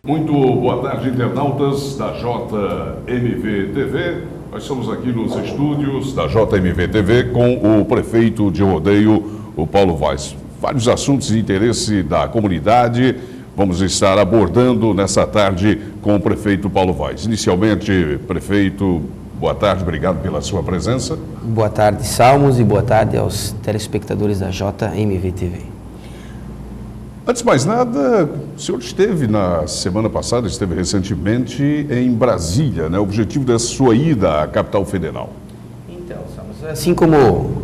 Muito boa tarde, internautas da JMV TV. Nós estamos aqui nos estúdios da JMV TV com o prefeito de Rodeio, o Paulo Vaz. Vários assuntos de interesse da comunidade vamos estar abordando nessa tarde com o prefeito Paulo Vaz. Inicialmente, prefeito, boa tarde, obrigado pela sua presença. Boa tarde, Salmos, e boa tarde aos telespectadores da JMV TV. Antes de mais nada, o senhor esteve na semana passada, esteve recentemente em Brasília, né? O objetivo da sua ida à capital federal. Então, Salmos, assim como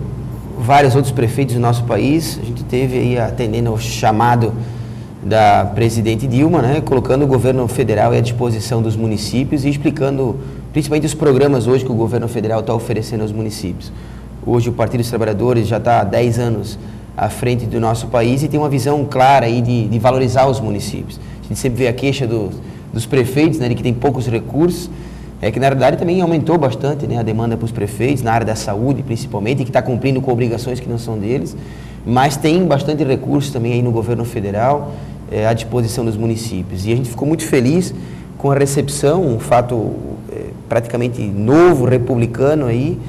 vários outros prefeitos do nosso país, a gente teve aí atendendo ao chamado da presidente Dilma, né? Colocando o governo federal à disposição dos municípios e explicando principalmente os programas hoje que o governo federal está oferecendo aos municípios. Hoje o Partido dos Trabalhadores já está há 10 anos à frente do nosso país e tem uma visão clara aí de valorizar os municípios. A gente sempre vê a queixa dos prefeitos, né, de que tem poucos recursos, que na verdade também aumentou bastante, né, a demanda para os prefeitos, na área da saúde principalmente, e que está cumprindo com obrigações que não são deles, mas tem bastante recursos também aí no governo federal à disposição dos municípios. E a gente ficou muito feliz com a recepção, um fato praticamente novo, republicano aí,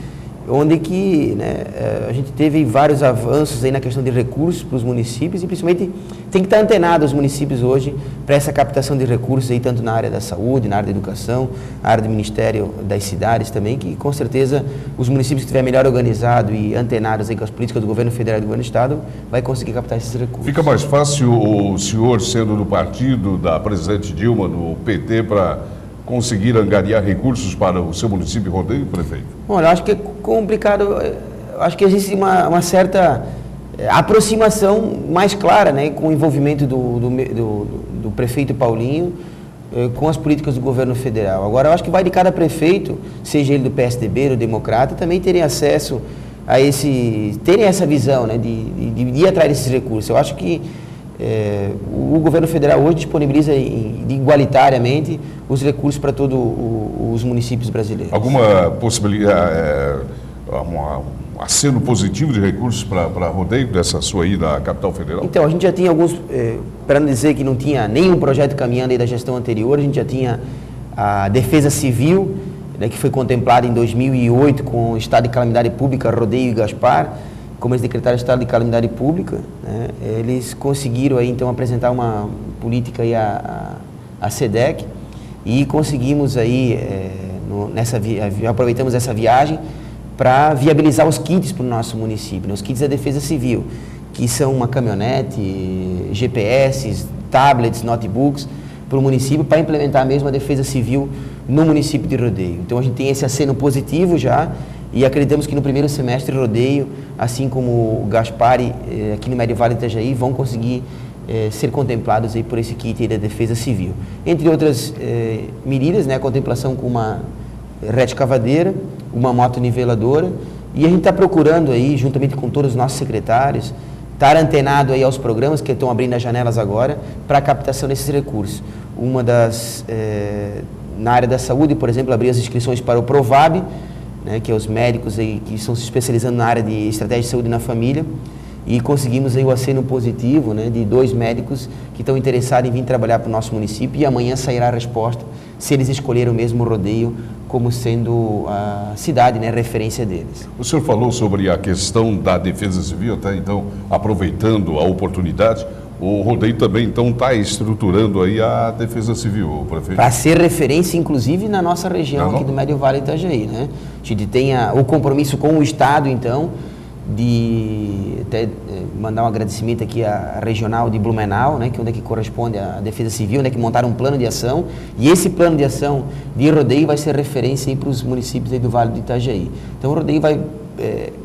onde que, né, a gente teve vários avanços aí na questão de recursos para os municípios e principalmente tem que estar antenado os municípios hoje para essa captação de recursos aí tanto na área da saúde, na área da educação, na área do Ministério das Cidades também, que com certeza os municípios que estiver melhor organizado e antenados aí com as políticas do governo federal e do governo do estado vai conseguir captar esses recursos. Fica mais fácil o senhor sendo do partido da presidente Dilma, do PT, para conseguir angariar recursos para o seu município Rodeio, prefeito? Olha, eu acho que é complicado, acho que existe uma certa aproximação mais clara, né, com o envolvimento do prefeito Paulinho com as políticas do governo federal. Agora, eu acho que vai de cada prefeito, seja ele do PSDB ou Democrata, também terem acesso a terem essa visão, né, de ir atrás desses recursos. Eu acho que o governo federal hoje disponibiliza igualitariamente os recursos para todos os municípios brasileiros. Alguma possibilidade, um aceno positivo de recursos para Rodeio dessa sua ida à capital federal? Então, a gente já tinha alguns, para não dizer que não tinha nenhum projeto caminhando aí da gestão anterior, a gente já tinha a Defesa Civil, né, que foi contemplada em 2008 com o estado de calamidade pública, Rodeio e Gaspar. Como eles decretaram estado de calamidade pública, né, eles conseguiram aí então apresentar uma política aí à SEDEC e conseguimos aí, aproveitamos essa viagem para viabilizar os kits para o nosso município, né, os kits da Defesa Civil, que são uma caminhonete, GPS, tablets, notebooks para o município para implementar mesmo a Defesa Civil no município de Rodeio. Então a gente tem esse aceno positivo já, e acreditamos que no primeiro semestre Rodeio, assim como o Gaspar aqui no Médio Vale do Itajaí, vão conseguir ser contemplados aí por esse kit aí da Defesa Civil. Entre outras medidas, né, a contemplação com uma retroescavadeira, uma moto niveladora, e a gente está procurando aí, juntamente com todos os nossos secretários, estar antenado aí aos programas que estão abrindo as janelas agora para a captação desses recursos. Uma das, na área da saúde, por exemplo, abrir as inscrições para o Provab, né, que é os médicos aí que estão se especializando na área de estratégia de saúde na família, e conseguimos aí o aceno positivo, né, de 2 médicos que estão interessados em vir trabalhar para o nosso município, e amanhã sairá a resposta se eles escolheram mesmo o Rodeio como sendo a cidade, né, referência deles. O senhor falou sobre a questão da Defesa Civil, até então aproveitando a oportunidade, o Rodeio também, então, está estruturando aí a Defesa Civil, prefeito? Para ser referência, inclusive, na nossa região aqui do Médio Vale do Itajaí, né? A gente tem o compromisso com o Estado, então, de até mandar um agradecimento aqui à regional de Blumenau, né, que onde é que corresponde à Defesa Civil, onde é que montaram um plano de ação, e esse plano de ação de Rodeio vai ser referência para os municípios aí do Vale do Itajaí. Então, o Rodeio vai,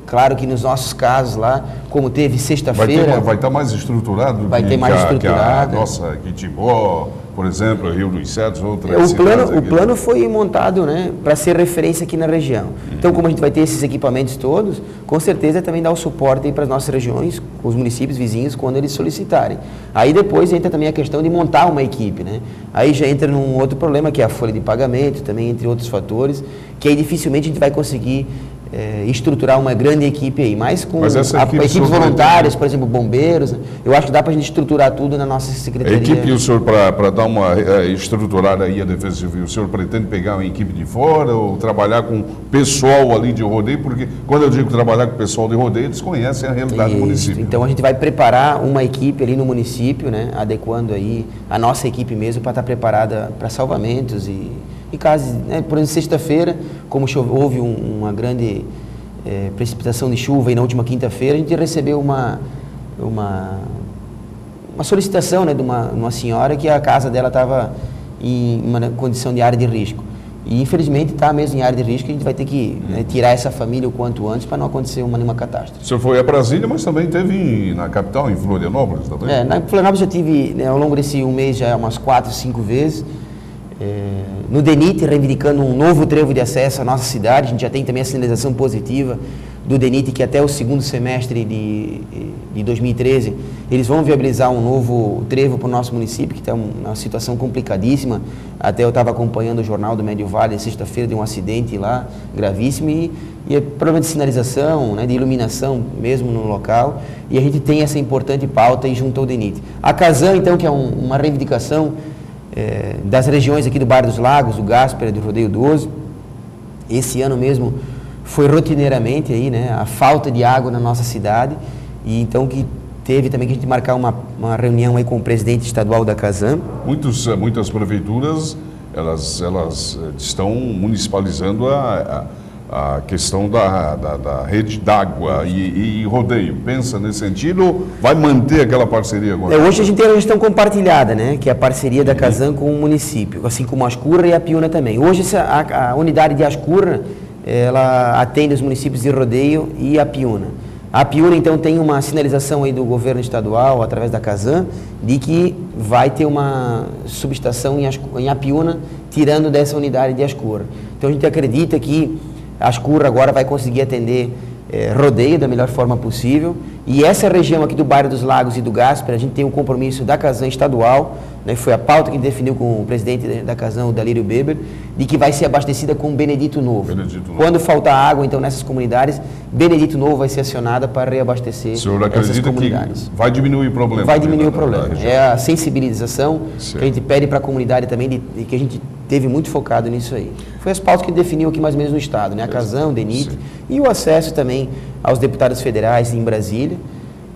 claro que nos nossos casos lá, como teve sexta-feira... Vai estar mais estruturado? Vai ter mais estruturado. Que a nossa Quitimbó, por exemplo, Rio dos Cedros, outras cidades. O plano foi montado, né, para ser referência aqui na região. Então, como a gente vai ter esses equipamentos todos, com certeza também dá o suporte para as nossas regiões, os municípios vizinhos, quando eles solicitarem. Aí depois entra também a questão de montar uma equipe, né? Aí já entra num outro problema, que é a folha de pagamento, também entre outros fatores, que aí dificilmente a gente vai conseguir estruturar uma grande equipe aí, mas com equipes voluntárias, por exemplo, bombeiros, né? Eu acho que dá para a gente estruturar tudo na nossa secretaria. A equipe, o senhor, para dar uma estruturada aí a Defesa Civil, o senhor pretende pegar uma equipe de fora ou trabalhar com pessoal ali de rodeio? Porque quando eu digo trabalhar com pessoal de rodeio, eles conhecem a realidade do município. Então a gente vai preparar uma equipe ali no município, né? Adequando aí a nossa equipe mesmo para estar preparada para salvamentos e casos, né? Por exemplo, sexta-feira, como houve uma grande precipitação de chuva e na última quinta-feira, a gente recebeu uma solicitação, né, de uma senhora que a casa dela estava em uma condição de área de risco. E infelizmente está mesmo em área de risco, a gente vai ter que tirar essa família o quanto antes para não acontecer nenhuma catástrofe. O senhor foi a Brasília, mas também teve na capital, em Florianópolis também? Na Florianópolis eu tive, né, ao longo desse um mês já umas 4, 5 vezes. No DENIT, reivindicando um novo trevo de acesso à nossa cidade. A gente já tem também a sinalização positiva do DENIT, que até o segundo semestre de 2013 eles vão viabilizar um novo trevo para o nosso município, que está uma situação complicadíssima. Até eu estava acompanhando o jornal do Médio Vale, sexta-feira, de um acidente lá, gravíssimo, e é problema de sinalização, né, de iluminação mesmo no local, e a gente tem essa importante pauta aí junto ao DENIT. A Casan, então, que é uma reivindicação das regiões aqui do Bairro dos Lagos, do Gáspera, do Rodeio 12. Esse ano mesmo foi rotineiramente aí, né, a falta de água na nossa cidade, e então que teve também que a gente marcar uma reunião aí com o presidente estadual da Casan. Muitas prefeituras, elas estão municipalizando a questão da rede d'água e rodeio. Pensa nesse sentido, vai manter aquela parceria agora? Hoje a gente tem a gestão compartilhada, né, que é a parceria da Casan com o município, assim como a Ascurra e a Piúna também. Hoje a unidade de Ascurra, ela atende os municípios de Rodeio e a Piúna. A Piúna, então, tem uma sinalização aí do governo estadual, através da Casan, de que vai ter uma subestação em Apiúna, tirando dessa unidade de Ascurra. Então a gente acredita que a Ascurra agora vai conseguir atender Rodeio da melhor forma possível, e essa região aqui do Bairro dos Lagos e do Gáspera, a gente tem um compromisso da Casan estadual, né, foi a pauta que definiu com o presidente da Casan, o Dalírio Beber, de que vai ser abastecida com Benedito Novo. Quando faltar água, então, nessas comunidades, Benedito Novo vai ser acionada para reabastecer essas comunidades. O senhor acredita que vai diminuir o problema? Vai diminuir o problema. É a sensibilização que a gente pede para a comunidade também, de que a gente teve muito focado nisso aí. Foi as pautas que definiu aqui mais ou menos no Estado, né? A Casan, o DENIT, e o acesso também aos deputados federais em Brasília,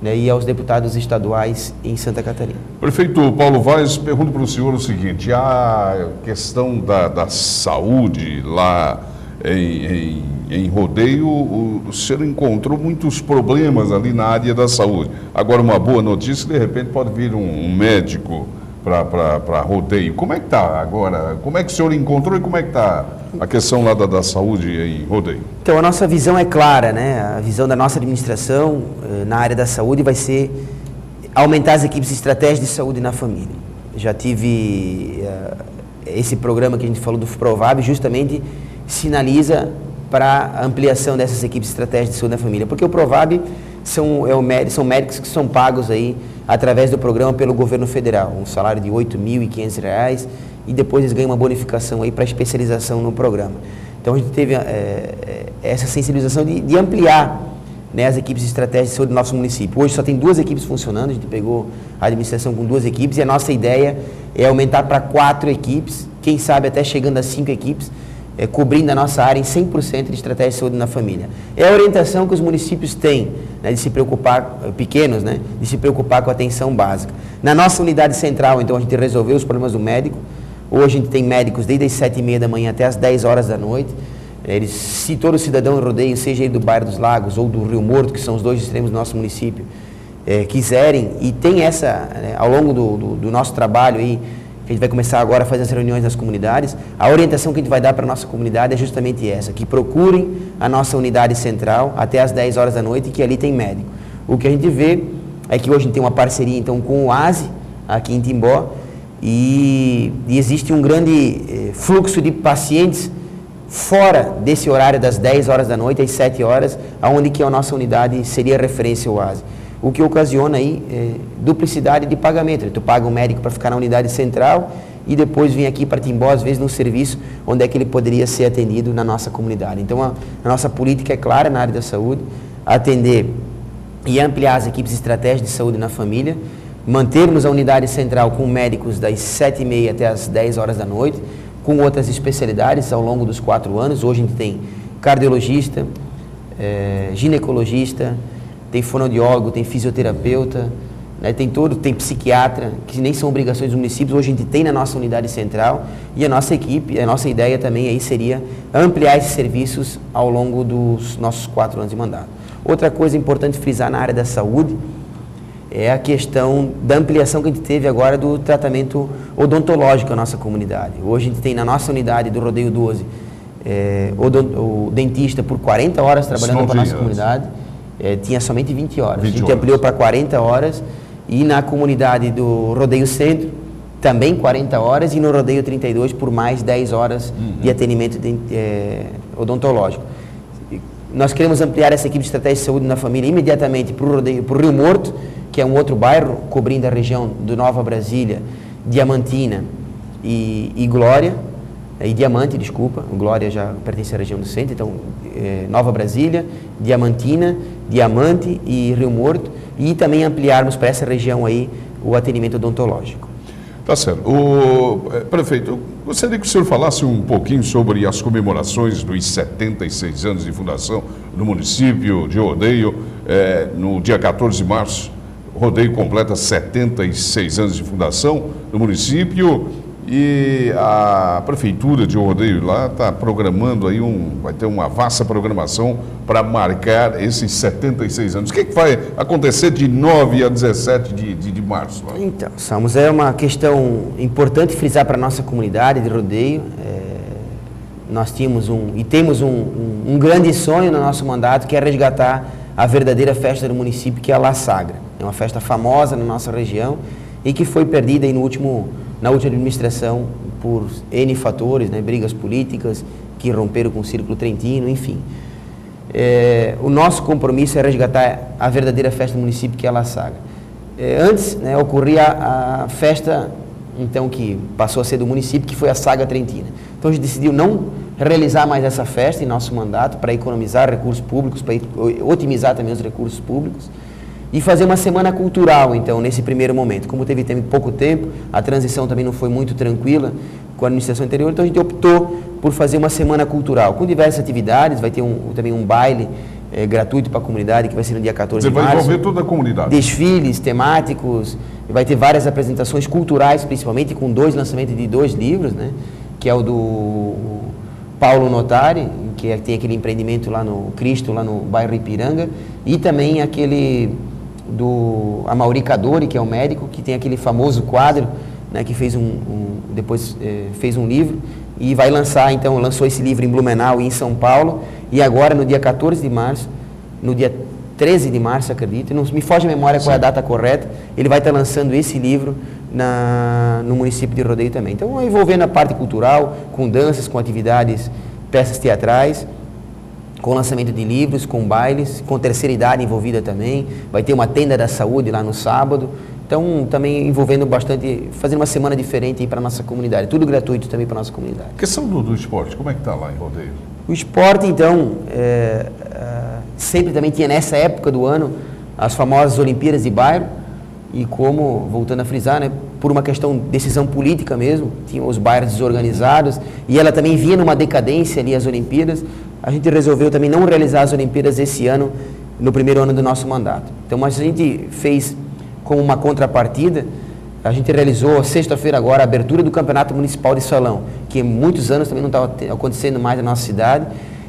né, e aos deputados estaduais em Santa Catarina. Prefeito Paulo Vaz, pergunto para o senhor o seguinte: a questão da saúde lá em Rodeio, o senhor encontrou muitos problemas ali na área da saúde. Agora, uma boa notícia, de repente pode vir um médico para Rodeio. Como é que está agora? Como é que o senhor encontrou e como é que está a questão lá da saúde em Rodeio? Então, a nossa visão é clara, né? A visão da nossa administração na área da saúde vai ser aumentar as equipes de estratégia de saúde na família. Já tive esse programa que a gente falou do Provab, justamente sinaliza para a ampliação dessas equipes de estratégia de saúde na família, porque o Provab são médicos que são pagos aí através do programa pelo governo federal, um salário de R$ 8.500, e depois eles ganham uma bonificação aí para especialização no programa. Então a gente teve essa sensibilização de ampliar, né, as equipes de estratégia de saúde do nosso município. Hoje só tem 2 equipes funcionando, a gente pegou a administração com 2 equipes, e a nossa ideia é aumentar para 4 equipes, quem sabe até chegando a 5 equipes, cobrindo a nossa área em 100% de estratégia de saúde na família. É a orientação que os municípios têm, né, de se preocupar, pequenos, né, de se preocupar com a atenção básica. Na nossa unidade central, então, a gente resolveu os problemas do médico. Hoje a gente tem médicos desde as 7h30 da manhã até as 10 horas da noite. Se todo cidadão em Rodeio, seja ele do Bairro dos Lagos ou do Rio Morto, que são os 2 extremos do nosso município, quiserem, e tem essa, ao longo do nosso trabalho aí, que a gente vai começar agora a fazer as reuniões nas comunidades, a orientação que a gente vai dar para a nossa comunidade é justamente essa, que procurem a nossa unidade central até as 10 horas da noite, e que ali tem médico. O que a gente vê é que hoje a gente tem uma parceria então com o ASE, aqui em Timbó, e existe um grande fluxo de pacientes fora desse horário das 10 horas da noite às 7 horas, onde que a nossa unidade seria referência ao ASE. o que ocasiona aí duplicidade de pagamento. Tu paga um médico para ficar na unidade central e depois vem aqui para Timbó, às vezes, no serviço onde é que ele poderia ser atendido na nossa comunidade. Então, a nossa política é clara na área da saúde, atender e ampliar as equipes estratégicas de saúde na família, mantermos a unidade central com médicos das 7h30 até as 10 horas da noite, com outras especialidades ao longo dos 4 anos. Hoje a gente tem cardiologista, ginecologista, tem fonoaudiólogo, tem fisioterapeuta, né, tem psiquiatra, que nem são obrigações dos municípios, hoje a gente tem na nossa unidade central, e a nossa equipe, a nossa ideia também aí seria ampliar esses serviços ao longo dos nossos 4 anos de mandato. Outra coisa importante frisar na área da saúde é a questão da ampliação que a gente teve agora do tratamento odontológico na nossa comunidade. Hoje a gente tem na nossa unidade do Rodeio 12 o dentista por 40 horas trabalhando para a nossa comunidade, tinha somente 20 horas. A gente ampliou para 40 horas e na comunidade do Rodeio Centro também 40 horas e no Rodeio 32 por mais 10 horas de atendimento odontológico. Nós queremos ampliar essa equipe de estratégia de saúde na família imediatamente para o Rio Morto, que é um outro bairro cobrindo a região do Nova Brasília, Diamantina e Glória, e Diamante, desculpa, Glória já pertence à região do centro, então Nova Brasília, Diamantina, Diamante e Rio Morto, e também ampliarmos para essa região aí o atendimento odontológico. Tá certo. Prefeito, eu gostaria que o senhor falasse um pouquinho sobre as comemorações dos 76 anos de fundação no município de Rodeio, no dia 14 de março. Rodeio completa 76 anos de fundação no município e a Prefeitura de Rodeio lá está programando aí vai ter uma vasta programação para marcar esses 76 anos. O que vai acontecer de 9 a 17 de março? Lá? Então, Samos, é uma questão importante frisar para a nossa comunidade de Rodeio. Nós temos um grande sonho no nosso mandato, que é resgatar a verdadeira festa do município, que é a La Sagra. É uma festa famosa na nossa região e que foi perdida aí na última administração por N fatores, né, brigas políticas que romperam com o Círculo Trentino, enfim. O nosso compromisso é resgatar a verdadeira festa do município, que é a La Sagra. Antes, né, ocorria a festa, então, que passou a ser do município, que foi a Saga Trentina. Então a gente decidiu não realizar mais essa festa em nosso mandato para economizar recursos públicos, para otimizar também os recursos públicos e fazer uma semana cultural, então, nesse primeiro momento. Como teve pouco tempo, a transição também não foi muito tranquila com a administração anterior, então a gente optou por fazer uma semana cultural, com diversas atividades. Vai ter também um baile gratuito para a comunidade, que vai ser no dia 14 de março. Você vai envolver toda a comunidade. Desfiles temáticos, vai ter várias apresentações culturais, principalmente com 2 lançamentos de 2 livros, né? Que é o do Paulo Notari, que tem aquele empreendimento lá no Cristo, lá no bairro Ipiranga, e também aquele do Amaury Cadori, que é um médico, que tem aquele famoso quadro, né, que fez depois fez um livro, e vai lançar, então, lançou esse livro em Blumenau e em São Paulo, e agora no dia 14 de março, no dia 13 de março, acredito, não me foge a memória qual é a data correta, ele vai estar lançando esse livro no município de Rodeio também. Então, envolvendo a parte cultural, com danças, com atividades, peças teatrais, com lançamento de livros, com bailes, com terceira idade envolvida também. Vai ter uma tenda da saúde lá no sábado. Então, também envolvendo bastante, fazendo uma semana diferente para a nossa comunidade. Tudo gratuito também para a nossa comunidade. A questão do esporte, como é que está lá em Rodeio? O esporte, então, sempre também tinha nessa época do ano as famosas Olimpíadas de bairro. E como, voltando a frisar, né, por uma questão de decisão política mesmo, tinham os bairros desorganizados e ela também vinha numa decadência ali, as Olimpíadas. A gente resolveu também não realizar as Olimpíadas esse ano, no primeiro ano do nosso mandato. Então, mas a gente fez como uma contrapartida, a gente realizou sexta-feira agora a abertura do Campeonato Municipal de Salão, que há muitos anos também não estava acontecendo mais na nossa cidade,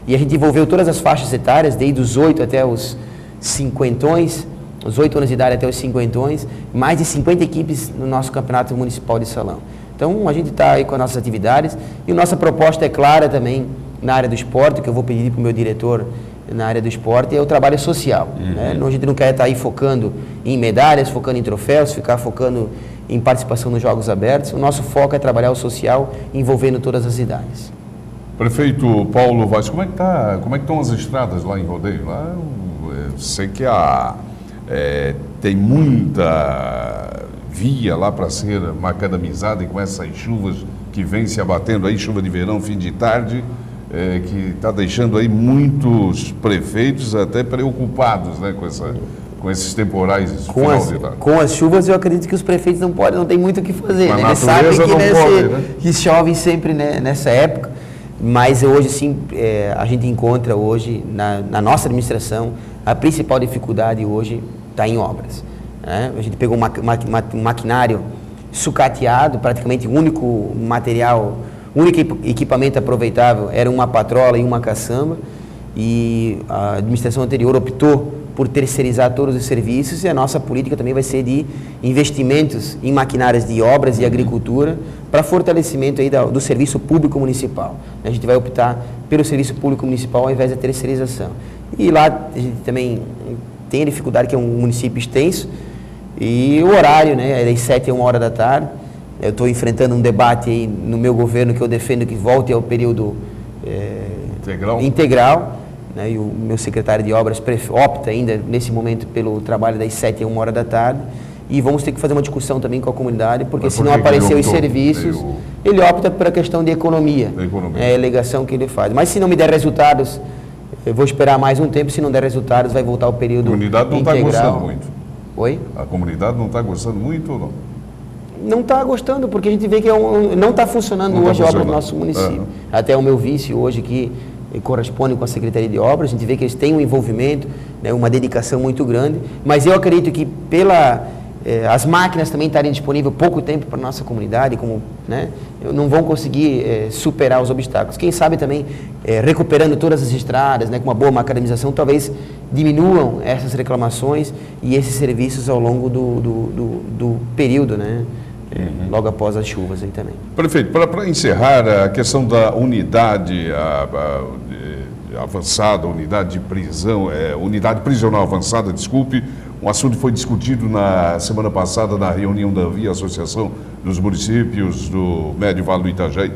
e a gente envolveu todas as faixas etárias, desde os 8 até os 50ões, os 8 anos de idade até os 50ões, mais de 50 equipes no nosso Campeonato Municipal de Salão. Então, a gente está aí com as nossas atividades, e a nossa proposta é clara também na área do esporte, que eu vou pedir para o meu diretor na área do esporte, é o trabalho social. Né? A gente não quer estar aí focando em medalhas, focando em troféus, ficar focando em participação nos Jogos Abertos. O nosso foco é trabalhar o social, envolvendo todas as idades. Prefeito Paulo Vaz, como é que estão as estradas lá em Rodeio? Lá eu sei que a tem muita via lá para ser macadamizada, e com essas chuvas que vem se abatendo aí, chuva de verão, fim de tarde, que está deixando aí muitos prefeitos até preocupados, né, com esses temporais final de tarde. Com as chuvas, eu acredito que os prefeitos não têm muito o que fazer. A Eles sabem que, pode, né? que chove sempre, né, nessa época, mas hoje sim, a gente encontra hoje, na nossa administração, a principal dificuldade hoje está em obras. Né? A gente pegou um maquinário sucateado, praticamente o único material, o único equipamento aproveitável era uma patrola e uma caçamba, e a administração anterior optou por terceirizar todos os serviços, e a nossa política também vai ser de investimentos em maquinárias de obras e agricultura para fortalecimento aí do serviço público municipal. A gente vai optar pelo serviço público municipal ao invés da terceirização. E lá a gente também tem a dificuldade que é um município extenso, e o horário, né, é das 7 a 1 hora da tarde. Eu estou enfrentando um debate aí no meu governo que eu defendo que volte ao período integral, né, e o meu secretário de obras opta ainda nesse momento pelo trabalho das 7 a 1 hora da tarde, e vamos ter que fazer uma discussão também com a comunidade, porque se não aparecer os serviços, ele opta por a questão de economia. É a alegação que ele faz. Mas se não me der resultados, eu vou esperar mais um tempo, se não der resultados, vai voltar ao período integral. A comunidade não está gostando muito. Oi? A comunidade não está gostando muito ou não? Não está gostando, porque a gente vê que não está funcionando hoje a obra do nosso município. Até o meu vice hoje que corresponde com a Secretaria de Obras, a gente vê que eles têm um envolvimento, né, uma dedicação muito grande, mas eu acredito que as máquinas também estarem disponíveis pouco tempo para a nossa comunidade, né, não vão conseguir superar os obstáculos. Quem sabe também, recuperando todas as estradas, né, com uma boa macadamização, talvez diminuam essas reclamações e esses serviços ao longo do período, né, logo após as chuvas aí também. Prefeito, para encerrar, a questão da unidade avançada, unidade de prisão, unidade prisional avançada, desculpe, um assunto que foi discutido na semana passada na reunião da ANVI, Associação dos Municípios do Médio Vale do Itajaí.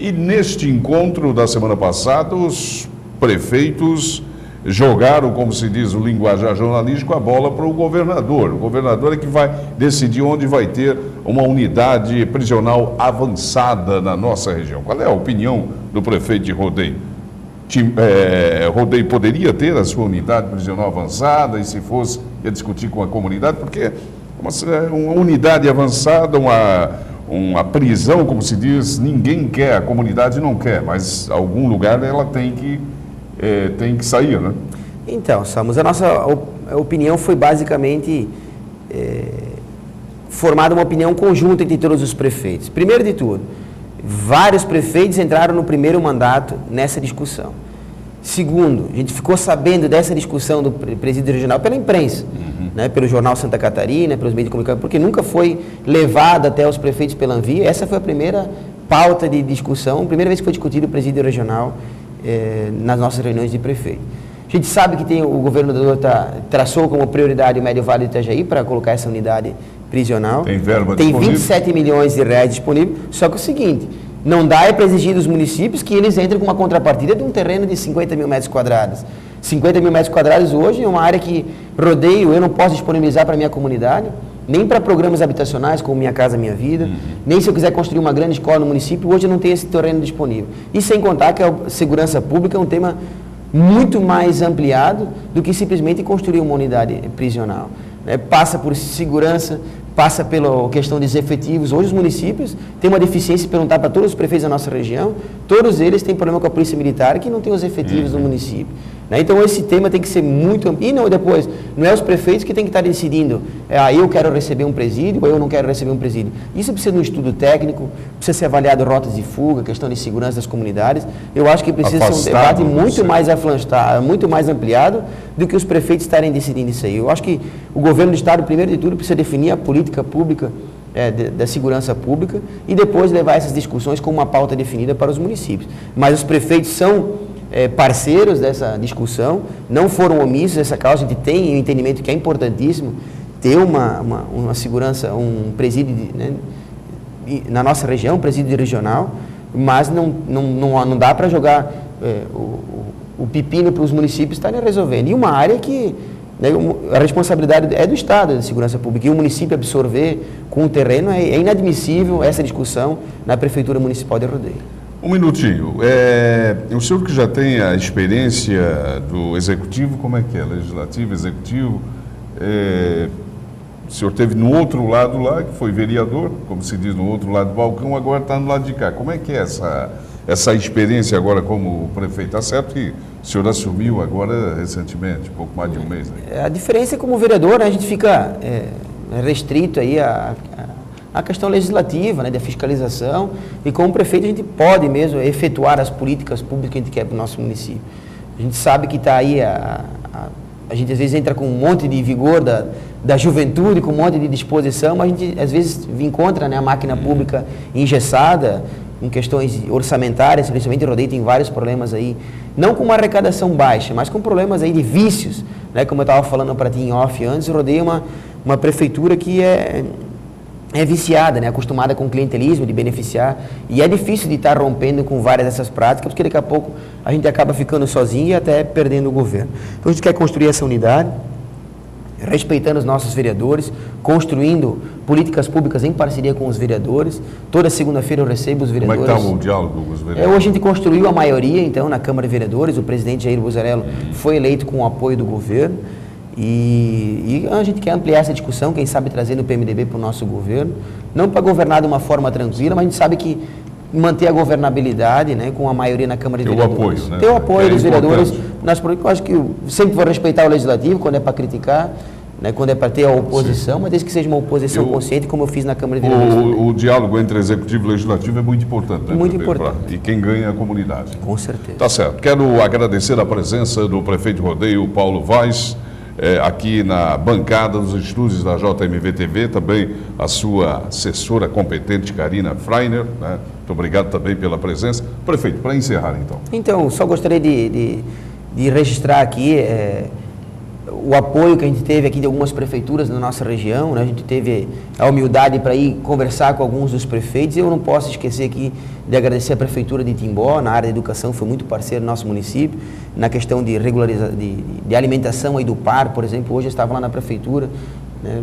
E neste encontro da semana passada, os prefeitos jogaram, como se diz no linguajar jornalístico, a bola para o governador. O governador é que vai decidir onde vai ter uma unidade prisional avançada na nossa região. Qual é a opinião do prefeito de Rodeio? Rodeio poderia ter a sua unidade prisional avançada, e se fosse, ia discutir com a comunidade, porque uma unidade avançada, uma prisão, como se diz, ninguém quer, a comunidade não quer, mas algum lugar ela tem que sair, né? Então, Samos, a nossa opinião foi basicamente formada uma opinião conjunta entre todos os prefeitos. Primeiro de tudo, vários prefeitos entraram no primeiro mandato nessa discussão. Segundo, a gente ficou sabendo dessa discussão do presídio regional pela imprensa, né, pelo jornal Santa Catarina, pelos meios de comunicação, porque nunca foi levado até os prefeitos pela ANVI. Essa foi a primeira pauta de discussão, a primeira vez que foi discutido o presídio regional nas nossas reuniões de prefeito. A gente sabe que o governador traçou como prioridade o Médio Vale do Itajaí para colocar essa unidade prisional. Tem verba Tem disponível? 27 milhões de reais disponíveis, só que é o seguinte, não dá para exigir dos municípios que eles entrem com uma contrapartida de um terreno de 50 mil metros quadrados. 50 mil metros quadrados hoje é uma área que Rodeio eu não posso disponibilizar para a minha comunidade, nem para programas habitacionais como Minha Casa Minha Vida, nem se eu quiser construir uma grande escola no município, hoje eu não tenho esse terreno disponível. E sem contar que a segurança pública é um tema muito mais ampliado do que simplesmente construir uma unidade prisional. Passa por segurança, passa pela questão dos efetivos. Hoje os municípios têm uma deficiência, se perguntar para todos os prefeitos da nossa região, todos eles têm problema com a polícia militar que não tem os efetivos do município. Então esse tema tem que ser muito amplo. E não, depois, não é os prefeitos que têm que estar decidindo, eu quero receber um presídio ou eu não quero receber um presídio. Isso precisa de um estudo técnico, precisa ser avaliado rotas de fuga, questão de segurança das comunidades. Eu acho que precisa ser um debate muito mais ampliado do que os prefeitos estarem decidindo isso aí. Eu acho que o governo do Estado, primeiro de tudo, precisa definir a política pública da segurança pública e depois levar essas discussões com uma pauta definida para os municípios. Mas os prefeitos são parceiros dessa discussão, não foram omissos nessa causa. A gente tem o entendimento que é importantíssimo ter uma segurança, um presídio na nossa região, um presídio regional, mas não dá para jogar o pepino para os municípios estarem resolvendo. E uma área que né, a responsabilidade é do Estado de segurança pública, e o município absorver com o terreno é inadmissível essa discussão na Prefeitura Municipal de Rodeio. Um minutinho. O senhor que já tem a experiência do Executivo, como é que é? Legislativo, Executivo, o senhor teve no outro lado lá, que foi vereador, como se diz, no outro lado do balcão, agora está no lado de cá. Como é que é essa experiência agora como prefeito? Está certo que o senhor assumiu agora recentemente, pouco mais de um mês. Né? A diferença é como vereador, né, a gente fica restrito aí a questão legislativa, né, da fiscalização, e como prefeito a gente pode mesmo efetuar as políticas públicas que a gente quer para o nosso município. A gente sabe que está aí, a gente às vezes entra com um monte de vigor da juventude, com um monte de disposição, mas a gente às vezes encontra, né, a máquina pública engessada, em questões orçamentárias, principalmente o Rodeio tem vários problemas aí, não com uma arrecadação baixa, mas com problemas aí de vícios, né, como eu estava falando para ti em off antes, o Rodeio é uma prefeitura que é viciada, né, acostumada com clientelismo, de beneficiar, e é difícil de estar rompendo com várias dessas práticas, porque daqui a pouco a gente acaba ficando sozinho e até perdendo o governo. Então a gente quer construir essa unidade, respeitando os nossos vereadores, construindo políticas públicas em parceria com os vereadores. Toda segunda-feira eu recebo os vereadores. Como é que está o diálogo com os vereadores? Hoje a gente construiu a maioria, então, na Câmara de Vereadores. O presidente Jair Buzzarello foi eleito com o apoio do governo. E a gente quer ampliar essa discussão, quem sabe trazendo o PMDB para o nosso governo. Não para governar de uma forma tranquila, mas a gente sabe que manter a governabilidade, né, com a maioria na Câmara de Vereadores. Apoio, né? Ter o apoio dos vereadores. Eu acho que eu sempre vou respeitar o Legislativo quando é para criticar, né, quando é para ter a oposição, mas desde que seja uma oposição consciente, como eu fiz na Câmara de Vereadores. O diálogo entre Executivo e Legislativo é muito importante, né? Muito importante. E quem ganha é a comunidade. Com certeza. Tá certo. Quero agradecer a presença do prefeito de Rodeio, Paulo Vaz, aqui na bancada dos estúdios da JMV-TV, também a sua assessora competente, Karina Freiner, né? Muito obrigado também pela presença. Prefeito, para encerrar então. Então, só gostaria de registrar aqui o apoio que a gente teve aqui de algumas prefeituras na nossa região, né? A gente teve a humildade para ir conversar com alguns dos prefeitos, e eu não posso esquecer aqui de agradecer a Prefeitura de Timbó, na área da educação, foi muito parceiro do nosso município, na questão de de alimentação aí do par, por exemplo. Hoje eu estava lá na Prefeitura, né,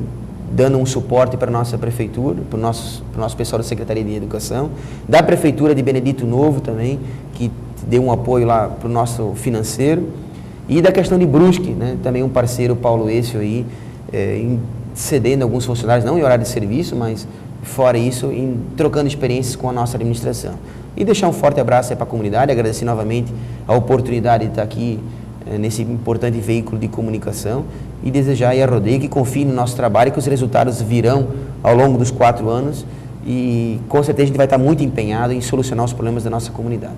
dando um suporte para a nossa Prefeitura, para o nosso pessoal da Secretaria de Educação, da Prefeitura de Benedito Novo também, que deu um apoio lá para o nosso financeiro, e da questão de Brusque, né, também um parceiro, Paulo Écio, aí, cedendo alguns funcionários, não em horário de serviço, mas fora isso, trocando experiências com a nossa administração. E deixar um forte abraço aí para a comunidade, agradecer novamente a oportunidade de estar aqui nesse importante veículo de comunicação, e desejar aí a Rodeio que confie no nosso trabalho e que os resultados virão ao longo dos 4 anos, e com certeza a gente vai estar muito empenhado em solucionar os problemas da nossa comunidade.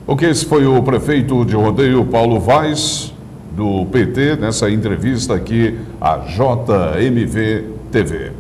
Ok, esse foi o prefeito de Rodeio, Paulo Vaz, do PT, nessa entrevista aqui à JMV TV.